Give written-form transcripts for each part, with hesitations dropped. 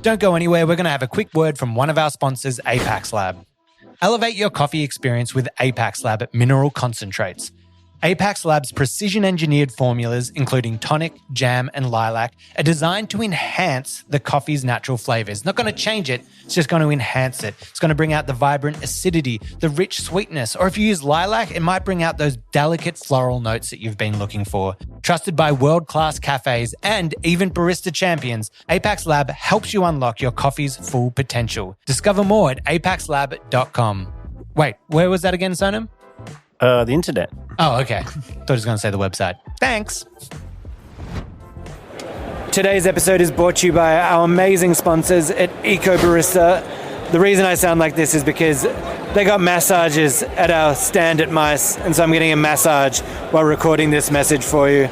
Don't go anywhere. We're going to have a quick word from one of our sponsors, Apex Lab. Elevate your coffee experience with Apex Lab mineral concentrates. Apex Lab's precision-engineered formulas, including tonic, jam, and lilac, are designed to enhance the coffee's natural flavors. Not going to change it, it's just going to enhance it. It's going to bring out the vibrant acidity, the rich sweetness, or if you use lilac, it might bring out those delicate floral notes that you've been looking for. Trusted by world-class cafes and even barista champions, Apex Lab helps you unlock your coffee's full potential. Discover more at apexlab.com. Wait, where was that again, Sonam? The internet. Oh, okay. Thought he was going to say the website. Thanks. Today's episode is brought to you by our amazing sponsors at Eco Barista. The reason I sound like this is because they got massages at our stand at Mice, and so I'm getting a massage while recording this message for you.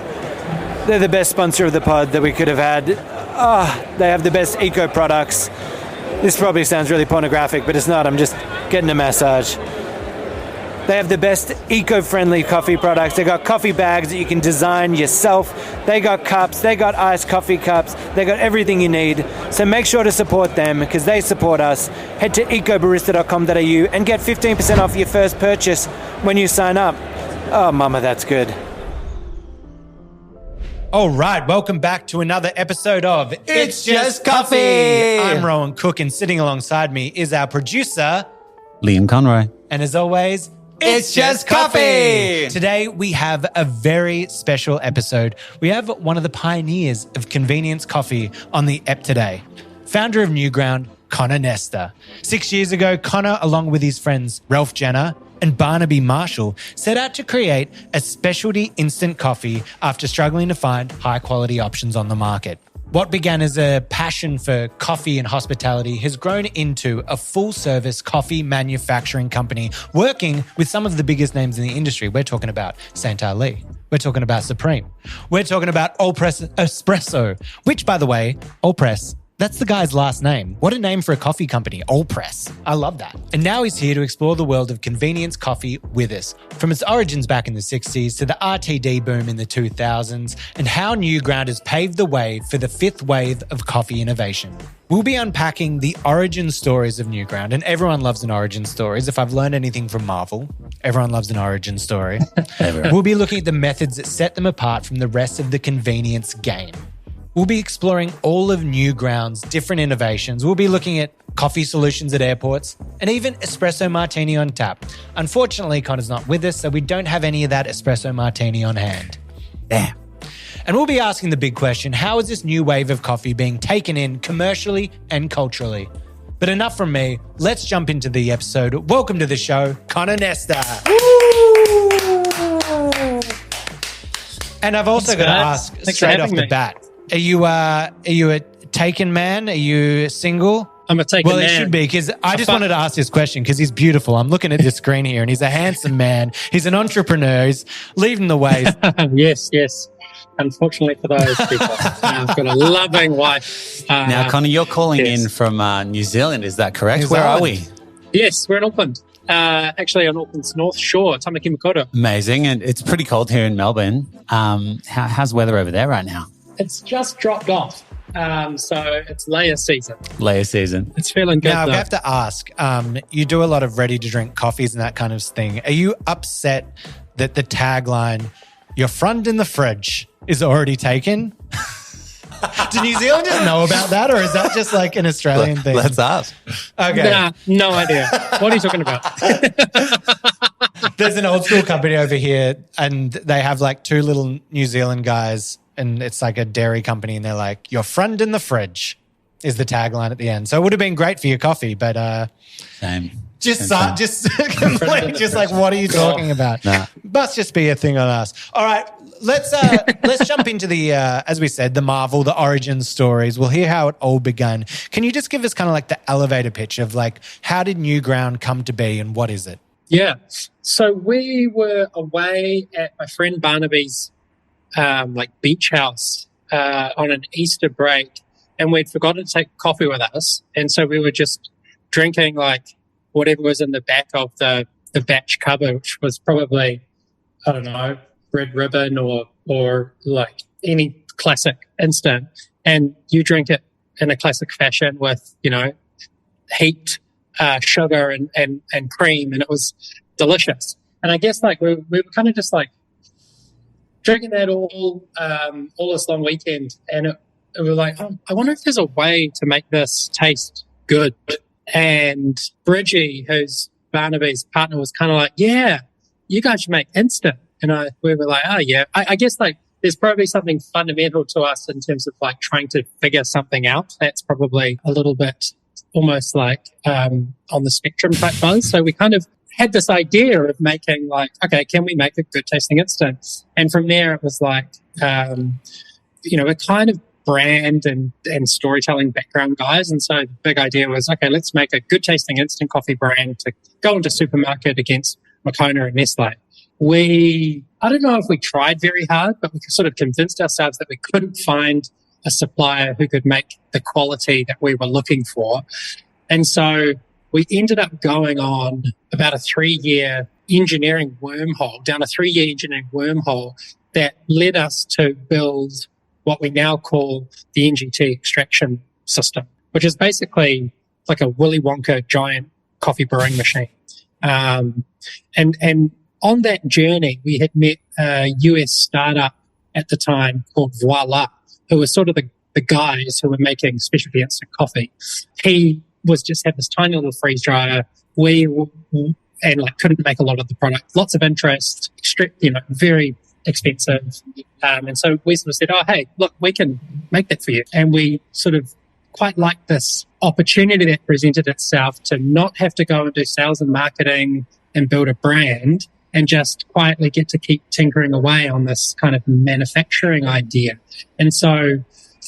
They're the best sponsor of the pod that we could have had. They have the best eco products. This probably sounds really pornographic, but it's not. I'm just getting a massage. They have the best eco-friendly coffee products. They got coffee bags that you can design yourself. They got cups. They got iced coffee cups. They got everything you need. So make sure to support them because they support us. Head to ecobarista.com.au and get 15% off your first purchase when you sign up. Oh, mama, that's good. All right, welcome back to another episode of It's Just Coffee. I'm Rowan Cook, and sitting alongside me is our producer, Liam Conroy. And as always, It's Just Coffee. Today, we have a very special episode. We have one of the pioneers of convenience coffee on the ep today, founder of Newground, Connor Nestor. 6 years ago, Connor, along with his friends Ralph Jenner and Barnaby Marshall, set out to create a specialty instant coffee after struggling to find high-quality options on the market. What began as a passion for coffee and hospitality has grown into a full-service coffee manufacturing company working with some of the biggest names in the industry. We're talking about St. Ali. We're talking about Supreme. We're talking about Allpress Espresso, which, by the way, Allpress, that's the guy's last name. What a name for a coffee company, Allpress. I love that. And now he's here to explore the world of convenience coffee with us, from its origins back in the 60s to the RTD boom in the 2000s, and how Newground has paved the way for the fifth wave of coffee innovation. We'll be unpacking the origin stories of Newground, and everyone loves an origin stories. If I've learned anything from Marvel, everyone loves an origin story. We'll be looking at the methods that set them apart from the rest of the convenience game. We'll be exploring all of Newground's different innovations. We'll be looking at coffee solutions at airports and even espresso martini on tap. Unfortunately, Connor's not with us, so we don't have any of that espresso martini on hand. Damn. And we'll be asking the big question, how is this new wave of coffee being taken in commercially and culturally? But enough from me. Let's jump into the episode. Welcome to the show, Connor Nestor. Woo! And I've also got to ask straight off the bat, Are you a taken man? Are you single? I'm a taken man. Well, it should be, because I just wanted to ask this question because he's beautiful. I'm looking at this screen here and he's a handsome man. He's an entrepreneur. He's leading the way. Yes. Unfortunately for those people. I've got a loving wife. Now, Connor, you're calling in from New Zealand. Is that correct? Where are we? Yes, we're in Auckland. Actually on Auckland's North Shore, Tamaki Makaurau. Amazing. And it's pretty cold here in Melbourne. How's weather over there right now? It's just dropped off. So it's layer season. It's feeling good. Now, I have to ask, you do a lot of ready-to-drink coffees and that kind of thing. Are you upset that the tagline, "Your friend in the fridge," is already taken? Do New Zealanders know about that, or is that just like an Australian thing? Let's ask. Okay. Nah, no idea. What are you talking about? There's an old school company over here and they have like two little New Zealand guys, and it's like a dairy company, and they're like, "Your friend in the fridge" is the tagline at the end. So it would have been great for your coffee, but Same. Just like, what are you talking about? Nah. Must just be a thing on us. All right, let's jump into the as we said, the Marvel, the origin stories. We'll hear how it all began. Can you just give us kind of like the elevator pitch of like, how did Newground come to be and what is it? Yeah. So we were away at my friend Barnaby's beach house on an Easter break, and we'd forgotten to take coffee with us, and so we were just drinking like whatever was in the back of the batch cupboard, which was probably, I don't know, Red Ribbon or like any classic instant, and you drink it in a classic fashion with, heat, sugar and cream, and it was delicious. And I guess like we were kind of just like drinking that all this long weekend, and we were like, oh, I wonder if there's a way to make this taste good. And Bridgie, who's Barnaby's partner, was kind of like, yeah, you guys should make instant. And we were like, oh yeah, I guess like there's probably something fundamental to us in terms of like trying to figure something out. That's probably a little bit almost like on the spectrum type buzz. So we kind of had this idea of making like, okay, can we make a good tasting instant? And from there it was like, we're kind of brand and storytelling background guys. And so the big idea was, okay, let's make a good tasting instant coffee brand to go into supermarket against Connor and Nestor. I don't know if we tried very hard, but we sort of convinced ourselves that we couldn't find a supplier who could make the quality that we were looking for. And so we ended up going on about a 3-year engineering wormhole that led us to build what we now call the NGT extraction system, which is basically like a Willy Wonka giant coffee brewing machine. And on that journey, we had met a US startup at the time called Voila, who was sort of the guys who were making specialty instant coffee. He was just had this tiny little freeze dryer. And couldn't make a lot of the product. Lots of interest, very expensive. And so we sort of said, oh, hey, look, we can make that for you. And we sort of quite liked this opportunity that presented itself to not have to go and do sales and marketing and build a brand and just quietly get to keep tinkering away on this kind of manufacturing idea. And so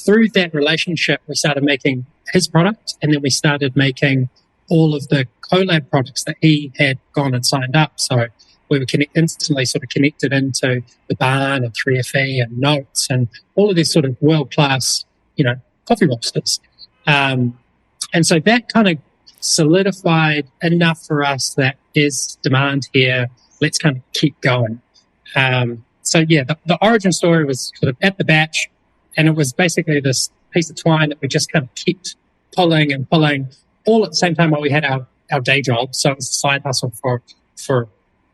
through that relationship, we started making his product, and then we started making all of the collab products that he had gone and signed up. So we were instantly sort of connected into the Barn and 3FE and Notes and all of these sort of world-class, coffee roasters. And so that kind of solidified enough for us that there's demand here. Let's kind of keep going. The origin story was sort of at the batch, and it was basically this piece of twine that we just kind of kept pulling and pulling all at the same time while we had our day job. So it was a side hustle for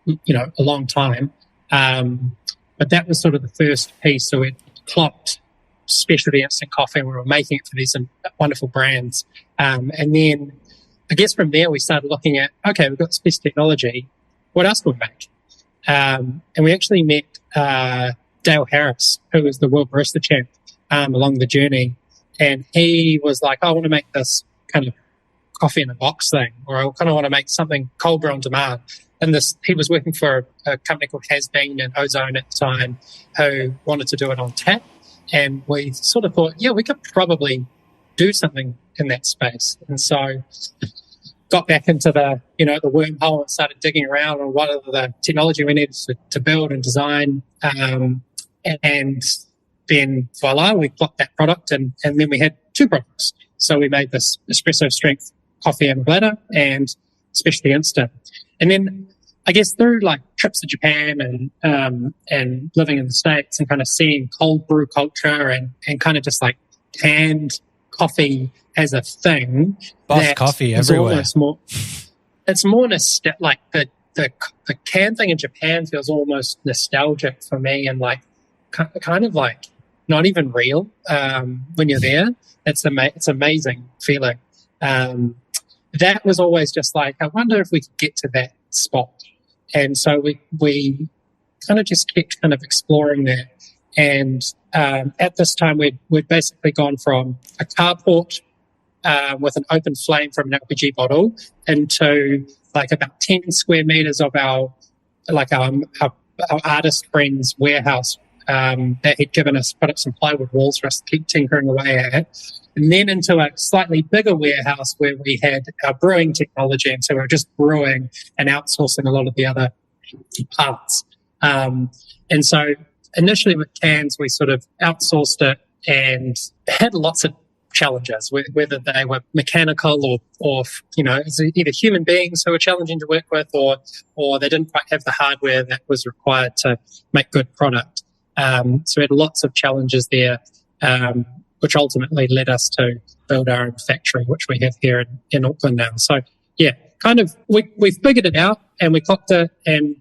a long time. But that was sort of the first piece. So it clocked specialty instant coffee, and we were making it for these wonderful brands. And then I guess from there we started looking at, okay, we've got this piece of technology. What else can we make? And we actually met Dale Harris, who was the world barista champ along the journey. And he was like, I want to make this kind of coffee in a box thing, or I kind of want to make something cold brew on demand. And he was working for a company called Has Been and Ozone at the time, who wanted to do it on tap. And we sort of thought, yeah, we could probably do something in that space. And so got back into the wormhole and started digging around on what are the technology we needed to build and design. And then voila, we got that product, and then we had 2 products. So we made this espresso strength coffee in a bladder and specialty instant. And then I guess through like trips to Japan and living in the States and kind of seeing cold brew culture and kind of just like canned coffee as a thing. Boss coffee everywhere. It's more like the can thing in Japan feels almost nostalgic for me, and like kind of like not even real when you're there. It's amazing feeling. That was always just like, I wonder if we could get to that spot. And so we kind of just kept kind of exploring that. And at this time, we'd basically gone from a carport with an open flame from an LPG bottle into like about 10 square meters of our artist friend's warehouse that had given us, put up some plywood walls for us to keep tinkering away at. And then into a slightly bigger warehouse where we had our brewing technology. And so we were just brewing and outsourcing a lot of the other parts. And so initially with cans, we sort of outsourced it and had lots of challenges, whether they were mechanical or either human beings who were challenging to work with or they didn't quite have the hardware that was required to make good product. So we had lots of challenges there. which ultimately led us to build our own factory, which we have here in Auckland now. So yeah, kind of we figured it out and we cocked it, and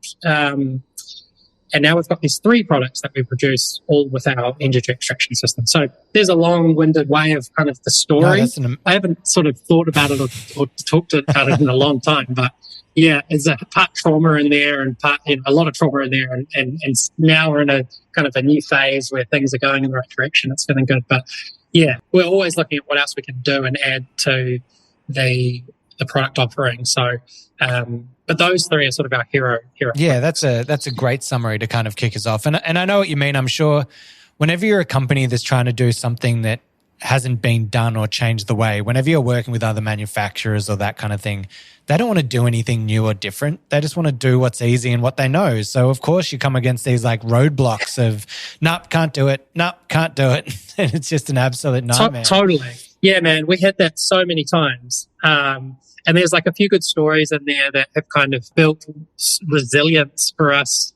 now we've got these 3 products that we produce all with our energy extraction system. So there's a long-winded way of kind of the story. I haven't sort of thought about it or talked about it in a long time, but yeah, there's a part trauma in there and part, a lot of trauma in there. And now we're in a kind of a new phase where things are going in the right direction. It's feeling good. But yeah, we're always looking at what else we can do and add to the product offering. So, but those 3 are sort of our hero. Yeah, that's a great summary to kind of kick us off. And I know what you mean. I'm sure whenever you're a company that's trying to do something that hasn't been done or changed the way, whenever you're working with other manufacturers or that kind of thing, they don't want to do anything new or different. They just want to do what's easy and what they know. So of course you come against these like roadblocks of, nope, can't do it. Nope, can't do it. And it's just an absolute nightmare. Totally. Yeah, man. We had that so many times. And there's like a few good stories in there that have kind of built resilience for us,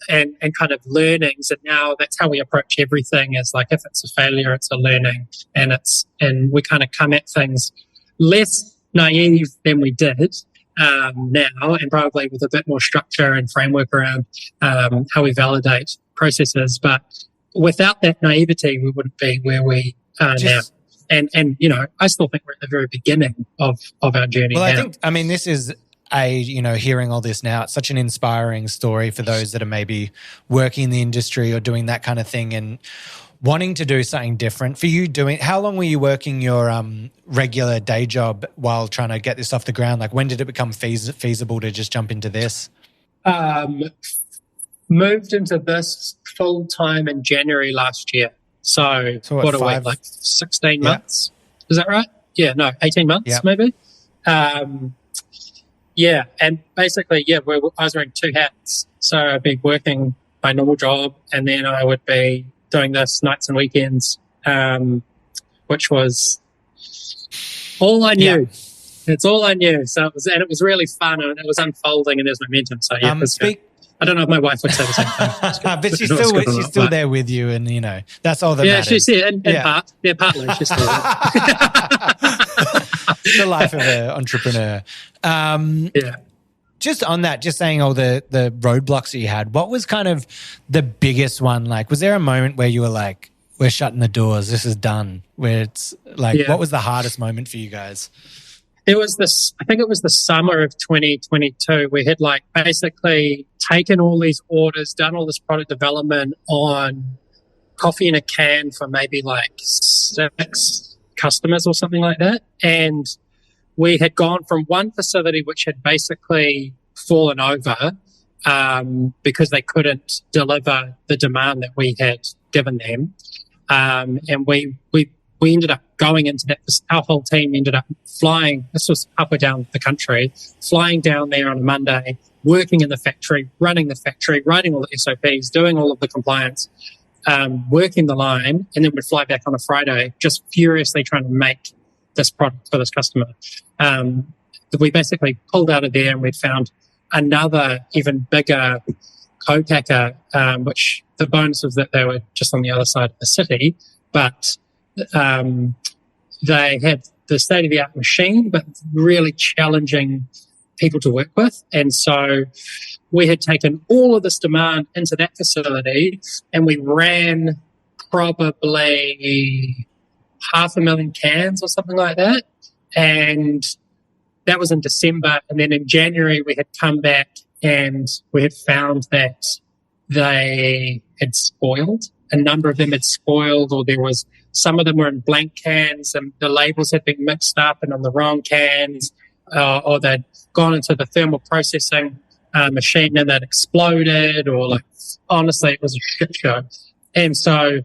and kind of learnings. And now that's how we approach everything, is like, if it's a failure, it's a learning, and we kind of come at things less naive than we did now, and probably with a bit more structure and framework around how we validate processes. But without that naivety, we wouldn't be where we are now. And I still think we're at the very beginning of our journey. Well, I mean, this is hearing all this now, it's such an inspiring story for those that are maybe working in the industry or doing that kind of thing and wanting to do something different. For you, how long were you working your regular day job while trying to get this off the ground? Like, when did it become feasible to just jump into this? Moved into this full time in January last year. So what are we, like 16 months? Is that right? Yeah, no, 18 months maybe. Yeah, and basically, I was wearing 2 hats. So I'd be working my normal job, and then I would be doing this nights and weekends, which was all I knew. Yeah. It's all I knew. So it was really fun, and it was unfolding, and there's momentum. So yeah, I don't know if my wife would say the same thing. But she's still there with you, and that's all that matters. She's here, and partly she's still there. The life of an entrepreneur. Just on that, just saying all the roadblocks that you had, what was kind of the biggest one? Like, was there a moment where you were like, we're shutting the doors, this is done? Where it's like, what was the hardest moment for you guys? I think it was the summer of 2022. We had like basically taken all these orders, done all this product development on coffee in a can for maybe like 6 customers or something like that. And we had gone from one facility which had basically fallen over because they couldn't deliver the demand that we had given them. And we ended up going into that. Our whole team ended up flying. This was up or down the country, flying down there on a Monday, working in the factory, running the factory, writing all the SOPs, doing all of the compliance, working the line, and then we'd fly back on a Friday, just furiously trying to make this product for this customer. We basically pulled out of there, and we'd found another even bigger co-packer, which the bonus was that they were just on the other side of the city, but they had the state-of-the-art machine, but really challenging people to work with. And so we had taken all of this demand into that facility, and we ran probably 500,000 cans or something like that. And that was in December. And then in January, we had come back and we had found that they had spoiled. A number of them had spoiled, or some of them were in blank cans and the labels had been mixed up and on the wrong cans, or they'd gone into the thermal processing machine and they'd exploded, or like, honestly, it was a shit show. And so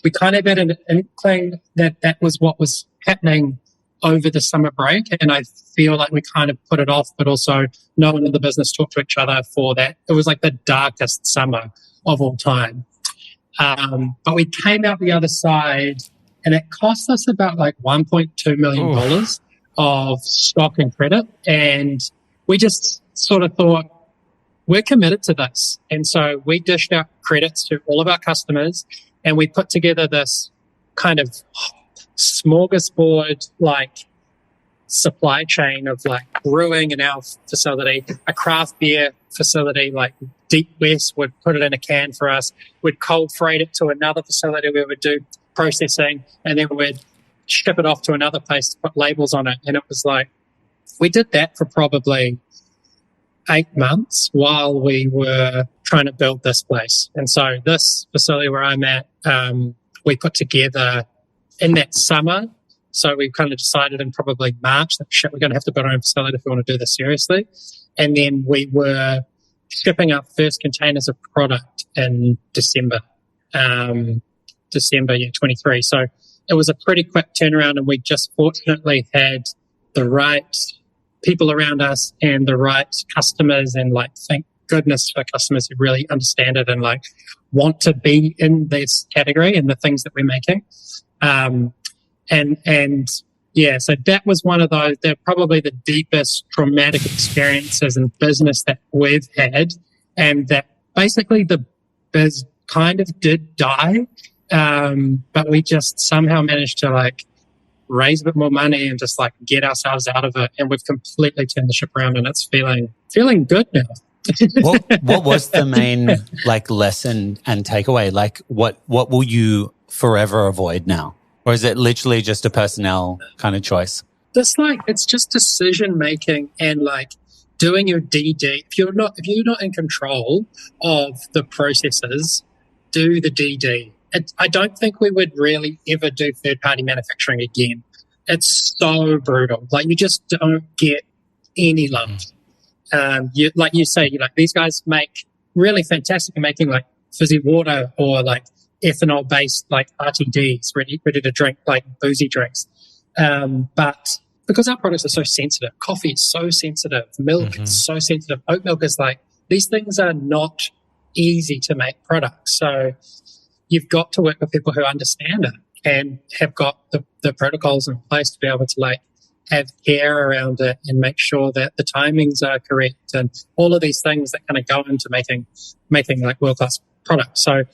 we kind of had an inkling that was what was happening over the summer break, and I feel like we kind of put it off, but also no one in the business talked to each other for that. It was like the darkest summer of all time. But we came out the other side, and it cost us about like $1.2 million of stock and credit. And we just sort of thought, we're committed to this. And so we dished out credits to all of our customers. And we put together this kind of smorgasbord like supply chain of like brewing in our facility, a craft beer facility like Deep West would put it in a can for us. We'd cold freight it to another facility where we'd do processing, and then we'd ship it off to another place to put labels on it. And it was like, we did that for probably 8 months while we were trying to build this place. And so this facility where I'm at, we put together in that summer. So we kind of decided in probably March that shit, we're going to have to build our own facility if we want to do this seriously. And then we were shipping our first containers of product in December 23. So it was a pretty quick turnaround, and we just fortunately had the right people around us and the right customers, and like, thank goodness for customers who really understand it and like want to be in this category and the things that we're making. And yeah, so that was one of those, they're probably the deepest traumatic experiences in business that we've had, and that basically the biz kind of did die. But we just somehow managed to like raise a bit more money and just like get ourselves out of it. And we've completely turned the ship around, and it's feeling good now. What was the main like lesson and takeaway? Like what will you forever avoid now? Or is it literally just a personnel kind of choice? It's just decision making and like doing your DD. If you're not in control of the processes, do the DD. I don't think we would really ever do third party manufacturing again. It's so brutal. Like, you just don't get any love. You say, these guys make really fantastic at making like fizzy water or like ethanol based like RTDs, ready to drink, like boozy drinks. But because our products are so sensitive, coffee is so sensitive, milk is so sensitive, oat milk is like, these things are not easy to make products. So you've got to work with people who understand it and have got the protocols in place to be able to like have care around it and make sure that the timings are correct and all of these things that kind of go into making like world-class products. So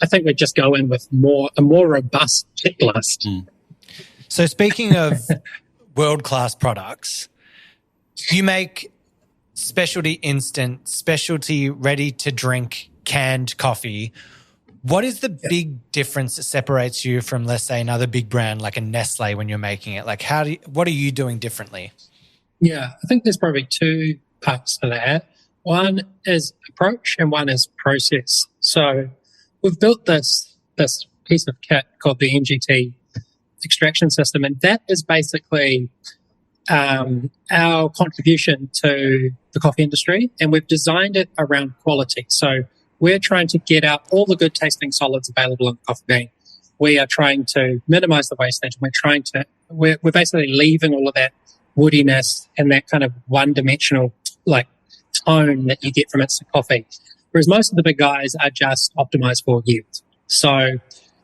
I think we'd just go in with a more robust checklist. So speaking of world-class products, you make specialty instant, specialty ready-to-drink canned coffee. What is the big difference that separates you from, let's say, another big brand like a Nestle when you're making it? Like, what are you doing differently? Yeah, I think there's probably two parts to that. One is approach and one is process. So we've built this piece of kit called the NGT extraction system, and that is basically our contribution to the coffee industry, and we've designed it around quality. So we're trying to get out all the good tasting solids available in the coffee bean. We are trying to minimize the wastage. We're basically leaving all of that woodiness and that kind of one-dimensional like tone that you get from instant coffee. Whereas most of the big guys are just optimized for yield. So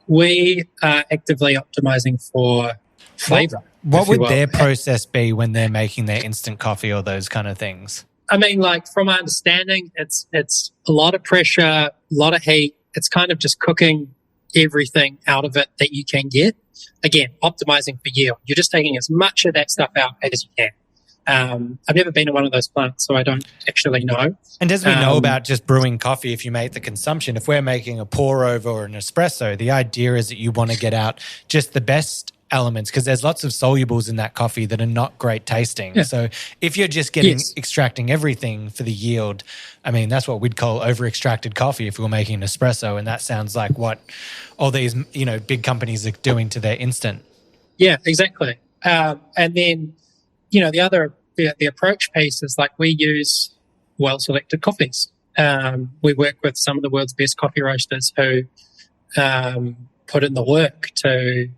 we are actively optimizing for flavor. What would their process be when they're making their instant coffee or those kind of things? I mean, like, from my understanding, it's a lot of pressure, a lot of heat. It's kind of just cooking everything out of it that you can get. Again, optimizing for yield. You're just taking as much of that stuff out as you can. I've never been in one of those plants, so I don't actually know. And as we know about just brewing coffee, if you make the consumption, if we're making a pour over or an espresso, the idea is that you want to get out just the best elements, because there's lots of solubles in that coffee that are not great tasting. Yeah. So if you're just extracting everything for the yield, I mean, that's what we'd call over-extracted coffee if we were making an espresso, and that sounds like what all these, big companies are doing to their instant. Yeah, exactly. And then, the approach piece is like, we use well-selected coffees. We work with some of the world's best coffee roasters who put in the work to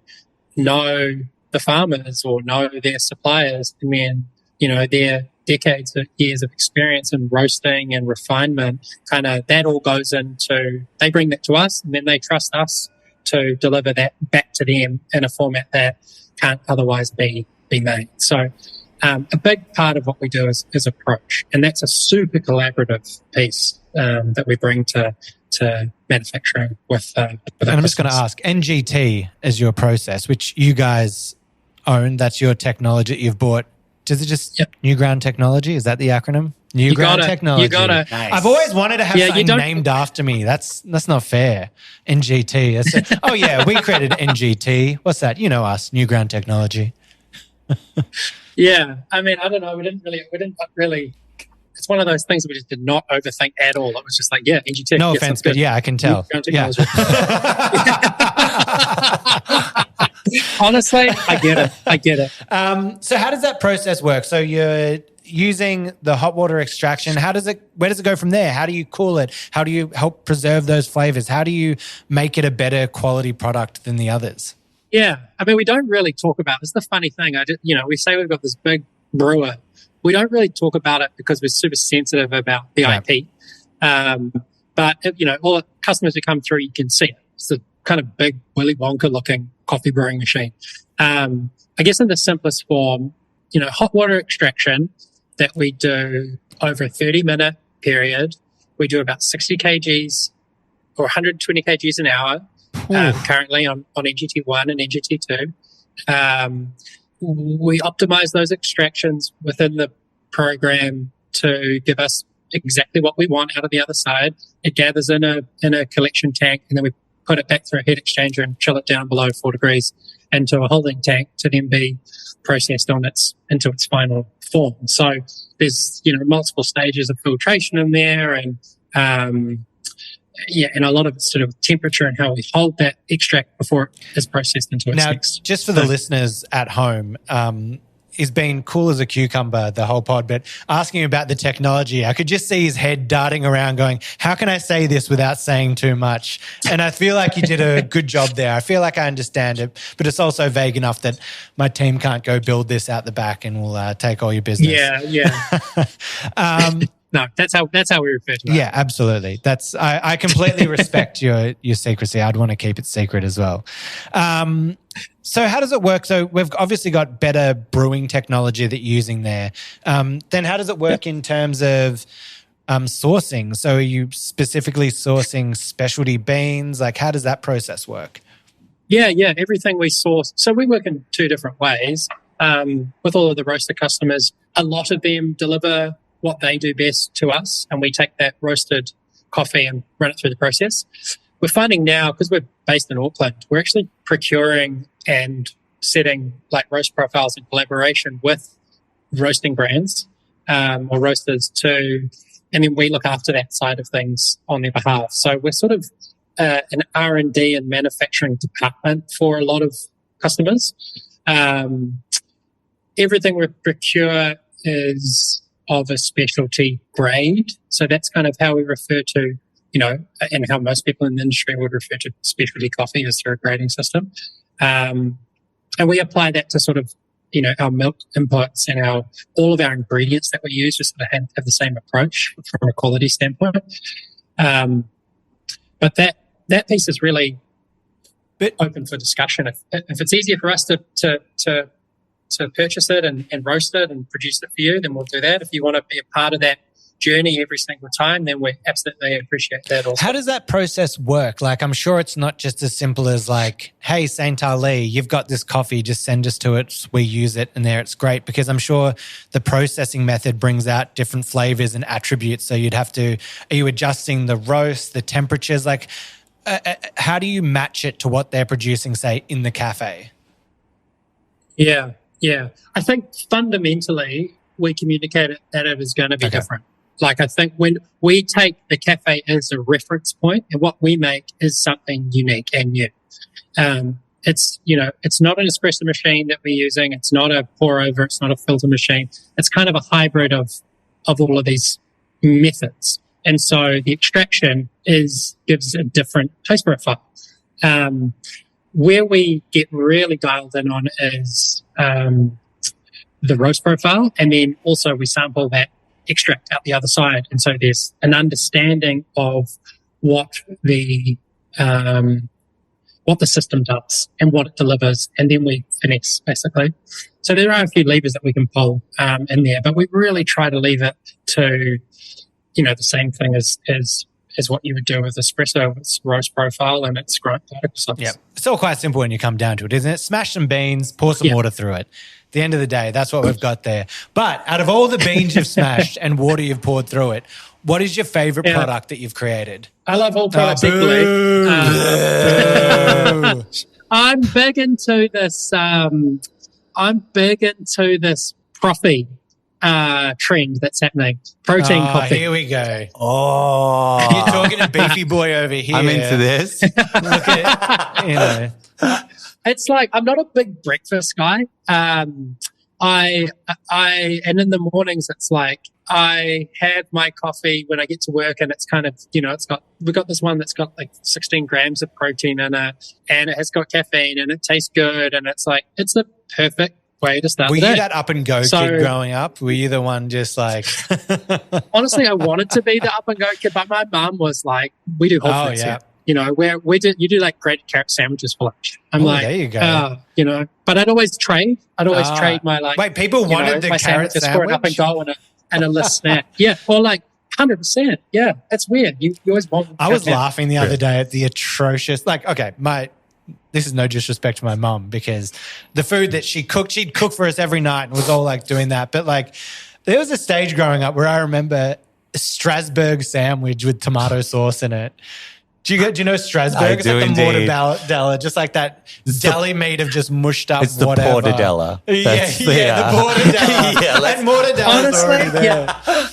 know the farmers or know their suppliers, and then their decades of years of experience in roasting and refinement, kind of that all goes into, they bring that to us, and then they trust us to deliver that back to them in a format that can't otherwise be made. So a big part of what we do is approach, and that's a super collaborative piece that we bring to to manufacturing with And I'm just going to ask, NGT is your process, which you guys own. That's your technology that you've bought. Is it just New Ground Technology? Is that the acronym? New Ground Technology. Nice. I've always wanted to have something named after me. That's not fair. NGT. Oh yeah, we created NGT. What's that? You know us, New Ground Technology. Yeah, I mean, I don't know. We didn't really. It's one of those things that we just did not overthink at all. It was just like, yeah, NGT. No offense, but yeah, I can tell. Yeah. Honestly, I get it. So how does that process work? So you're using the hot water extraction. Where does it go from there? How do you cool it? How do you help preserve those flavors? How do you make it a better quality product than the others? Yeah, I mean, we don't really talk about this. The funny thing, we say we've got this big brewer. We don't really talk about it because we're super sensitive about the IP. But all the customers who come through, you can see it. It's a kind of big Willy Wonka looking coffee brewing machine. I guess in the simplest form, hot water extraction that we do over a 30-minute period. We do about 60 kgs or 120 kgs an hour. Currently on NGT1 and NGT2. We optimize those extractions within the program to give us exactly what we want out of the other side. It gathers in a collection tank, and then we put it back through a heat exchanger and chill it down below 4 degrees into a holding tank to then be processed into its final form. So there's multiple stages of filtration in there, and and a lot of it's sort of temperature and how we hold that extract before it is processed into its next. Just for the listeners at home, he's been cool as a cucumber the whole pod, but asking about the technology, I could just see his head darting around going, how can I say this without saying too much? And I feel like you did a good job there. I feel like I understand it, but it's also vague enough that my team can't go build this out the back and we'll take all your business. Yeah. No, that's how we refer to it. Yeah, absolutely. I completely respect your secrecy. I'd want to keep it secret as well. So how does it work? So we've obviously got better brewing technology that you're using there. Then how does it work in terms of sourcing? So are you specifically sourcing specialty beans? Like, how does that process work? Yeah. Everything we source. So we work in 2 different ways. With all of the roaster customers, a lot of them deliver what they do best to us, and we take that roasted coffee and run it through the process. We're finding now, because we're based in Auckland, we're actually procuring and setting like roast profiles in collaboration with roasting brands or roasters too, and then we look after that side of things on their behalf. So we're sort of an R&D and manufacturing department for a lot of customers. Everything we procure is of a specialty grade. So that's kind of how we refer to, and how most people in the industry would refer to specialty coffee as through a grading system. And we apply that to sort of, our milk inputs and all of our ingredients that we use just sort of have the same approach from a quality standpoint. But that piece is really open for discussion. If it's easier for us to purchase it and roast it and produce it for you, then we'll do that. If you want to be a part of that journey every single time, then we absolutely appreciate that also. How does that process work? Like, I'm sure it's not just as simple as like, hey, St. Ali, you've got this coffee, just send us to it, we use it, and there it's great. Because I'm sure the processing method brings out different flavors and attributes. So are you adjusting the roast, the temperatures? Like, how do you match it to what they're producing, say, in the cafe? Yeah. I think fundamentally we communicate that it is going to be different. Like, I think when we take the cafe as a reference point, and what we make is something unique and new. It's not an espresso machine that we're using. It's not a pour over. It's not a filter machine. It's kind of a hybrid of all of these methods. And so the extraction gives a different taste profile. Where we get really dialed in on is the roast profile, and then also we sample that extract out the other side. And so there's an understanding of what the system does and what it delivers, and then we finesse basically. So there are a few levers that we can pull in there, but we really try to leave it to the same thing as is what you would do with espresso. It's roast profile and it's grind particles. Yeah, it's all quite simple when you come down to it, isn't it? Smash some beans, pour some water through it. At the end of the day, that's what we've got there. But out of all the beans you've smashed and water you've poured through it, what is your favorite product that you've created? I love all products equally. I'm big into this. Coffee trend that's happening. Protein coffee. Here we go. Oh, You're talking to beefy boy over here. I'm into this. Look at, It's like I'm not a big breakfast guy. And in the mornings it's like I have my coffee when I get to work, and it's kind of, we've got this one that's got like 16 grams of protein in it, and it has got caffeine, and it tastes good, and it's like it's the perfect way to start. Were the you day. that up and go kid growing up? Were you the one just like? Honestly, I wanted to be the up and go kid, but my mum was like, "We do whole foods here." You do like grated carrot sandwiches for lunch. I'm like, there you go. But I'd always trade. Trade my like. Wait, people wanted the my carrot sandwiches for an sandwich? up and go and a list snack. Yeah, or like 100%. Yeah, it's weird. You always want. I was laughing the other day at the atrocious. Like, okay, this is no disrespect to my mum, because the food that she'd cook for us every night and was all like doing that. But like, there was a stage growing up where I remember a Strasbourg sandwich with tomato sauce in it. Do you know Strasbourg? It's like the mortadella, just like that deli made of just mushed up whatever. It's the portadella. The mortadella. And mortadella's already there. Yeah.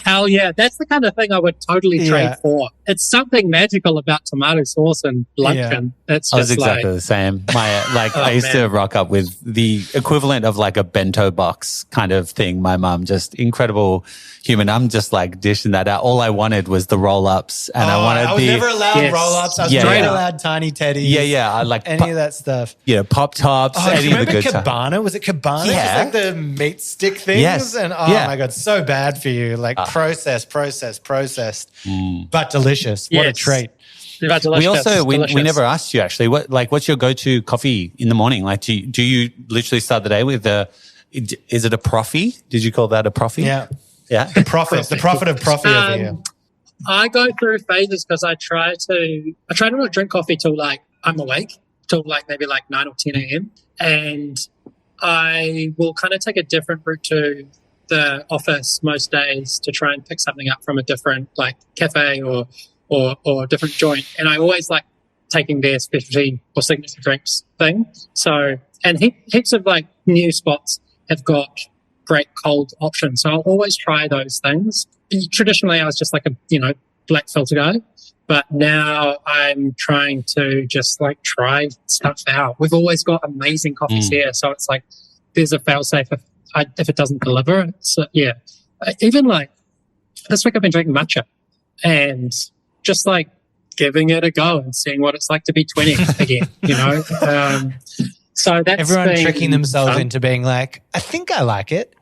Hell yeah. That's the kind of thing I would totally trade for. It's something magical about tomato sauce and luncheon. It's just I was exactly the same. I used to rock up with the equivalent of like a bento box kind of thing. My mom, just incredible human. I'm just like dishing that out. All I wanted was the roll-ups, and I was never allowed roll-ups. I was allowed tiny teddies. Yeah. I like any of that stuff. Yeah, Pop Tops. Oh, do you remember Cabana? Was it Cabana? Yeah. Just like the meat stick things. Yes. And my God, so bad for you. Like processed, but delicious. What a treat. We never asked you actually. What's your go-to coffee in the morning? Like, do you literally start the day with is it a proffee? Did you call that a proffee? Yeah. Yeah. The prophet of proffee over here. I go through phases because I try to not drink coffee till like I'm awake, till like maybe like 9 or 10 a.m. And I will kind of take a different route to the office most days to try and pick something up from a different like cafe or different joint. And I always like taking their specialty or signature drinks thing. So, and heaps of like new spots have got great cold options. So I'll always try those things. Traditionally, I was just like a, black filter guy, but now I'm trying to just like try stuff out. We've always got amazing coffees here. So it's like, there's a fail safe if it doesn't deliver. So yeah, even like this week I've been drinking matcha and just like giving it a go and seeing what it's like to be 20 again, So that's everyone tricking themselves into being like, I think I like it.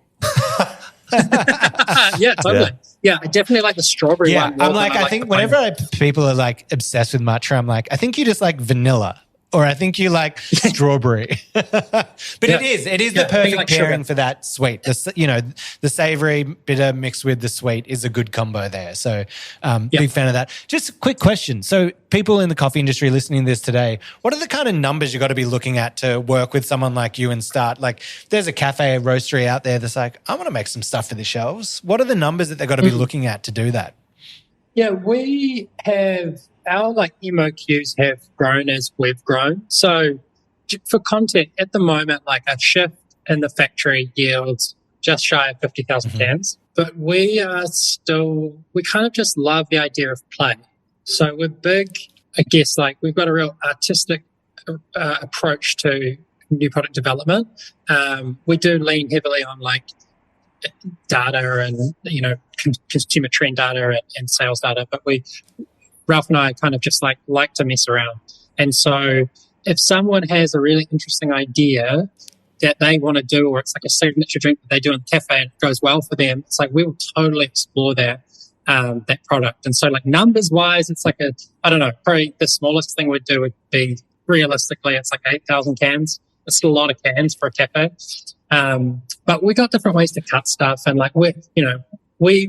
Yeah, totally. Yeah, I definitely like the strawberry one. I'm like, I think whenever people are like obsessed with matcha, I'm like, I think you just like vanilla. Or I think you like strawberry. But it is the perfect pairing for that sweet. The savory bitter mixed with the sweet is a good combo there. So big fan of that. Just a quick question. So people in the coffee industry listening to this today, what are the kind of numbers you got to be looking at to work with someone like you and start? Like there's a cafe, a roastery out there that's like, I want to make some stuff for the shelves. What are the numbers that they've got to be looking at to do that? Yeah, we have our like MOQs have grown as we've grown. So for content at the moment, like a shift in the factory yields just shy of 50,000 cans, but we kind of just love the idea of play. So we're big, I guess, like we've got a real artistic approach to new product development. We do lean heavily on like data and, consumer trend data and sales data, but Ralph and I kind of just like to mess around. And so if someone has a really interesting idea that they want to do, or it's like a signature drink that they do in the cafe and it goes well for them, it's like we will totally explore that product. And so like numbers wise, it's like probably the smallest thing we'd do would be realistically, it's like 8,000 cans. It's still a lot of cans for a cafe. But we got different ways to cut stuff, and like we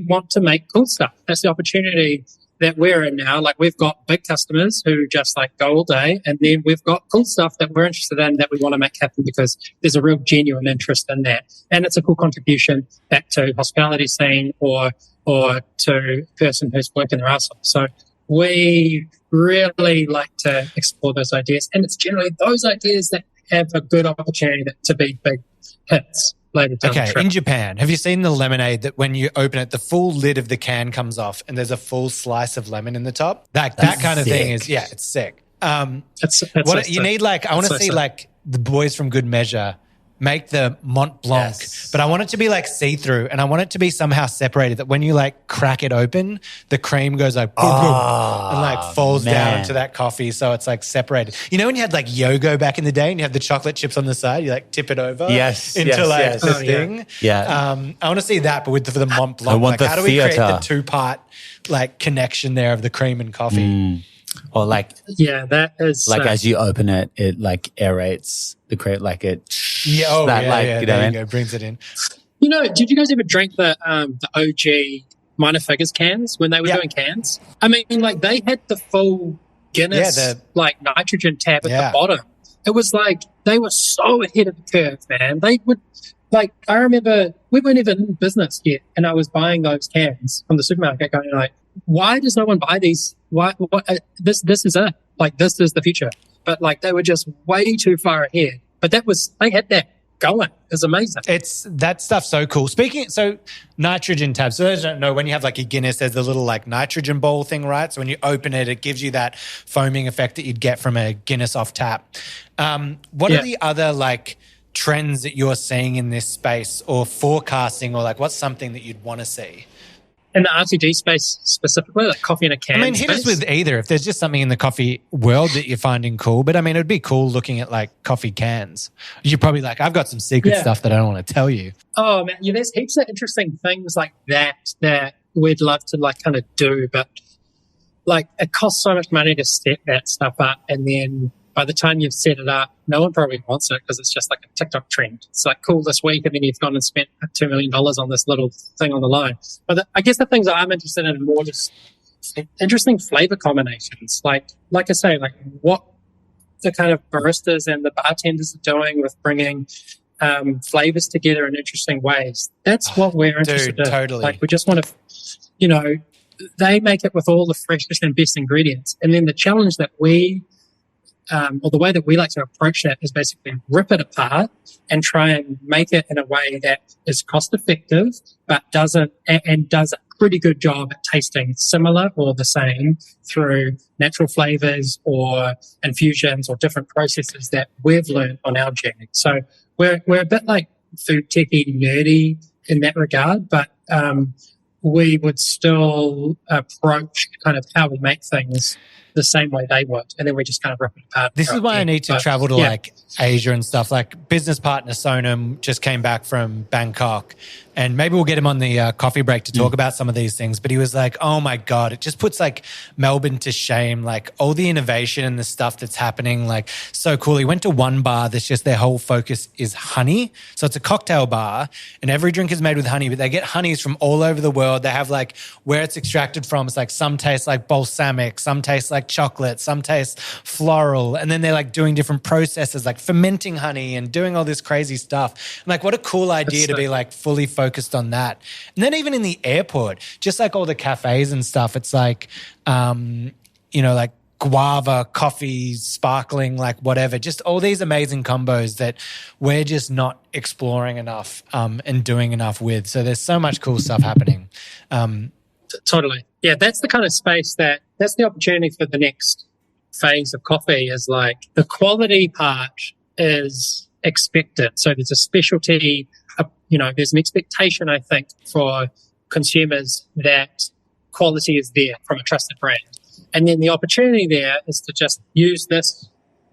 want to make cool stuff. That's the opportunity that we're in now, like we've got big customers who just like go all day, and then we've got cool stuff that we're interested in that we want to make happen because there's a real genuine interest in that, and it's a cool contribution back to hospitality scene or to a person who's working their ass off. So we really like to explore those ideas, and it's generally those ideas that have a good opportunity to be big hits later down the track. In Japan, have you seen the lemonade that when you open it, the full lid of the can comes off and there's a full slice of lemon in the top? That kind of thing is, it's sick. That's what you need, like, I want to see like the boys from Good Measure make the Mont Blanc, but I want it to be like see-through, and I want it to be somehow separated, that when you like crack it open, the cream goes like boom, boom, and like falls down to that coffee, so it's like separated. You know when you had like Yogo back in the day and you had the chocolate chips on the side, you like tip it over into the thing. I want to see that, but for the Mont Blanc, like how do we create the two-part like connection there of the cream and coffee? Or like, that is like as you open it, it like aerates the crate, like it. You know, there you go, brings it in. You know, did you guys ever drink the OG Minor Figures cans when they were doing cans? I mean, like they had the full Guinness like nitrogen tab at the bottom. It was like they were so ahead of the curve, man. They would like, I remember we weren't even in business yet, and I was buying those cans from the supermarket, going like, why does no one buy these? This is it. Like, this is the future. But like, they were just way too far ahead. But they had that going. It's amazing. That stuff's so cool. So nitrogen tabs. So those who don't know, when you have like a Guinness, there's a little like nitrogen bowl thing, right? So when you open it, it gives you that foaming effect that you'd get from a Guinness off tap. What are the other like trends that you're seeing in this space, or forecasting, or like what's something that you'd want to see? In the RTD space specifically, like coffee in a can. I mean, hit us with either. If there's just something in the coffee world that you're finding cool, but I mean, it'd be cool looking at like coffee cans. You're probably like, I've got some secret stuff that I don't want to tell you. Oh man, there's heaps of interesting things like that we'd love to like kind of do, but like it costs so much money to set that stuff up, and then by the time you've set it up, no one probably wants it because it's just like a TikTok trend. It's like cool this week, and then you've gone and spent $2 million on this little thing on the line. But I guess the things that I'm interested in are more just interesting flavor combinations. Like I say, like what the kind of baristas and the bartenders are doing with bringing flavors together in interesting ways. That's what we're interested in. Totally. Like we just want to, they make it with all the freshest and best ingredients. And then the challenge that or the way that we like to approach that is basically rip it apart and try and make it in a way that is cost effective, but does a pretty good job at tasting similar or the same through natural flavors or infusions or different processes that we've learned on our journey. So we're a bit like food techy nerdy in that regard, but we would still approach kind of how we make things the same way they would, and then we just kind of rip it apart. This is why I need to travel to like Asia and stuff. Like business partner Sonam just came back from Bangkok, and maybe we'll get him on the coffee break to talk about some of these things. But he was like, oh my God, it just puts like Melbourne to shame. Like all the innovation and the stuff that's happening, like so cool. He went to one bar that's just their whole focus is honey. So it's a cocktail bar and every drink is made with honey, but they get honeys from all over the world. They have like where it's extracted from. It's like some taste like balsamic, some taste like chocolate, some taste floral. And then they're like doing different processes like fermenting honey and doing all this crazy stuff. And like what a cool idea to be like fully focused on that. And then even in the airport, just like all the cafes and stuff, it's like, like guava, coffee, sparkling, like whatever, just all these amazing combos that we're just not exploring enough and doing enough with. So there's so much cool stuff happening. Totally. Yeah, that's the kind of space that's the opportunity for the next phase of coffee is like the quality part is expected. So there's a specialty, there's an expectation, I think, for consumers that quality is there from a trusted brand. And then the opportunity there is to just use this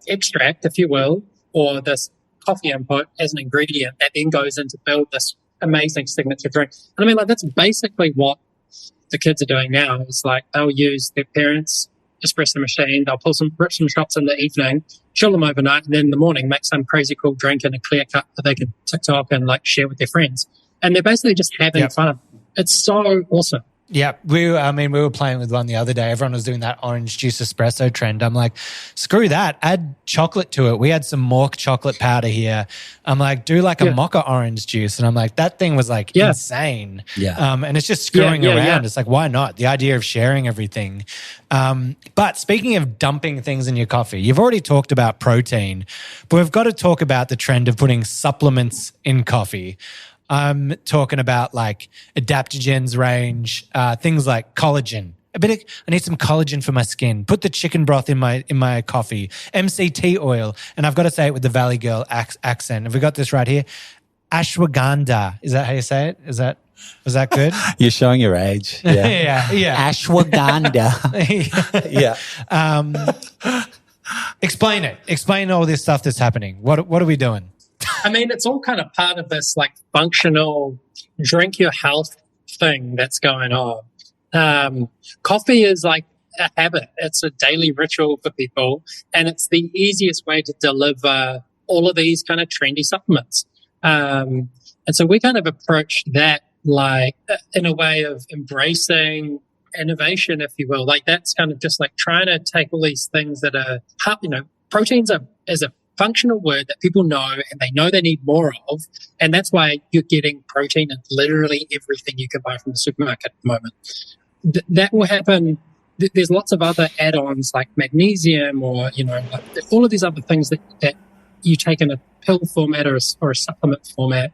extract, if you will, or this coffee input as an ingredient that then goes in to build this amazing signature drink. And I mean, like, that's basically what the kids are doing now. Is like they'll use their parents' espresso machine, they'll rip some shots in the evening, chill them overnight, and then in the morning make some crazy cool drink in a clear cup that they can TikTok and like share with their friends. And they're basically just having fun. It's so awesome. Yeah, we were playing with one the other day. Everyone was doing that orange juice espresso trend. I'm like, screw that. Add chocolate to it. We had some Mork chocolate powder here. I'm like, do like a mocha orange juice. And I'm like, that thing was like insane. Yeah. And it's just screwing around. It's like, why not? The idea of sharing everything. But speaking of dumping things in your coffee, you've already talked about protein, but we've got to talk about the trend of putting supplements in coffee. I'm talking about like adaptogens range, things like collagen. I need some collagen for my skin. Put the chicken broth in my coffee. MCT oil, and I've got to say it with the Valley Girl accent. Have we got this right here? Ashwagandha. Is that how you say it? Was that good? You're showing your age. Yeah. yeah. Ashwagandha. Yeah. Explain it. Explain all this stuff that's happening. What are we doing? I mean, it's all kind of part of this like functional drink your health thing that's going on. Coffee is like a habit. It's a daily ritual for people, and it's the easiest way to deliver all of these kind of trendy supplements. And so we kind of approach that like in a way of embracing innovation, if you will. Like that's kind of just like trying to take all these things that are, proteins is a functional word that people know and they know they need more of. And that's why you're getting protein in literally everything you can buy from the supermarket at the moment. That will happen. There's lots of other add-ons like magnesium or, like all of these other things that you take in a pill format or a supplement format.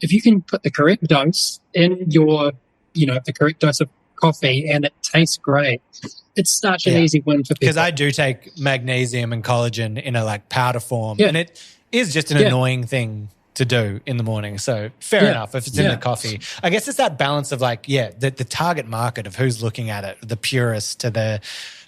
If you can put the correct dose in your, the correct dose of coffee and it tastes great, it's such an easy win for people. Because I do take magnesium and collagen in a like powder form, and it is just an annoying thing to do in the morning. So fair enough if it's in the coffee. I guess it's that balance of like, the target market of who's looking at it, the purist to the.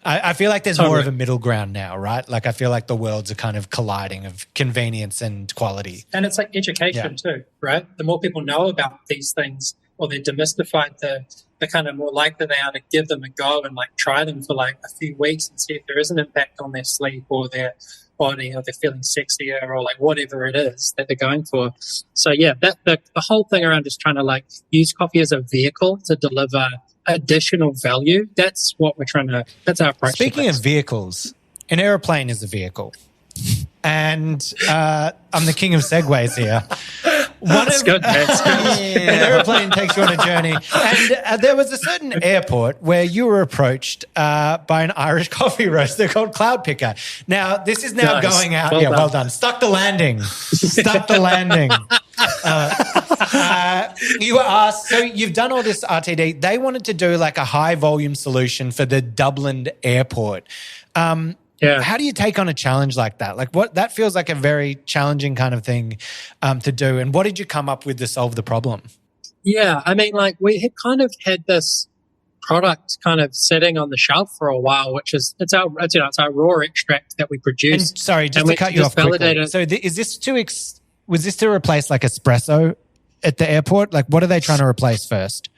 I feel like there's more of a middle ground now, right? Like I feel like the worlds are kind of colliding of convenience and quality. And it's like education too, right? The more people know about these things, or they're demystified, the kind of more likely they are to give them a go and like try them for like a few weeks and see if there is an impact on their sleep or their body, or they're feeling sexier or like whatever it is that they're going for. So the whole thing around just trying to like use coffee as a vehicle to deliver additional value. That's what we're that's our approach. Speaking of vehicles, an airplane is a vehicle. And I'm the king of segues here. That's good. An airplane takes you on a journey. And there was a certain airport where you were approached by an Irish coffee roaster called Cloud Picker. Now, this is now going out. Well done. Stuck the landing. You were asked, so you've done all this RTD. They wanted to do like a high volume solution for the Dublin airport. How do you take on a challenge like that? Like that feels like a very challenging kind of thing to do. And what did you come up with to solve the problem? Yeah, I mean, like we had kind of had this product kind of sitting on the shelf for a while, which is it's our raw extract that we produce. And sorry, just to cut you off quickly. So is this was this to replace like espresso at the airport? Like what are they trying to replace first?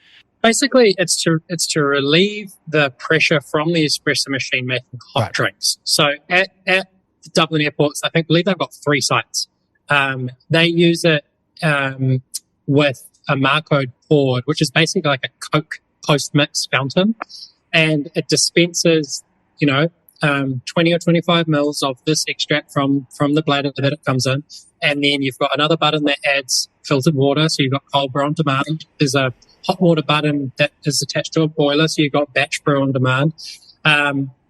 Basically, it's to relieve the pressure from the espresso machine making hot drinks. So at the Dublin airports, I believe they've got 3 sites. They use it with a Marcode poured, which is basically like a Coke post-mix fountain, and it dispenses 20 or 25 mils of this extract from the bladder that it comes in, and then you've got another button that adds filtered water, so you've got cold brew on demand. There's a hot water button that is attached to a boiler, so you've got batch brew on demand.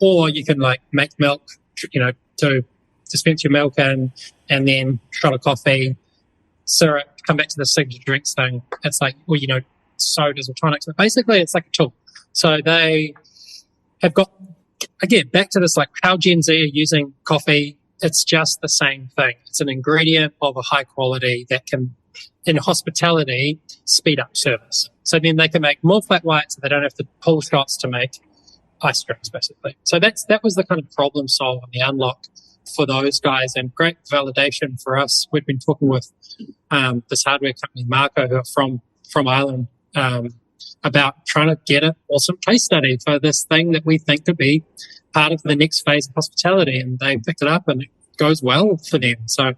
Or you can like make milk, to dispense your milk in, and then shot of coffee, syrup, come back to the signature drinks thing. It's like, sodas or tonics, but basically it's like a tool. So they have got, again, back to this, like how Gen Z are using coffee. It's just the same thing. It's an ingredient of a high quality that can, in hospitality, speed up service. So then they can make more flat whites, so they don't have to pull shots to make ice drinks, basically. So that was the kind of problem solve and the unlock for those guys, and great validation for us. We've been talking with this hardware company, Marco, who are from Ireland, about trying to get an awesome case study for this thing that we think could be part of the next phase of hospitality, and they picked it up and it goes well for them. So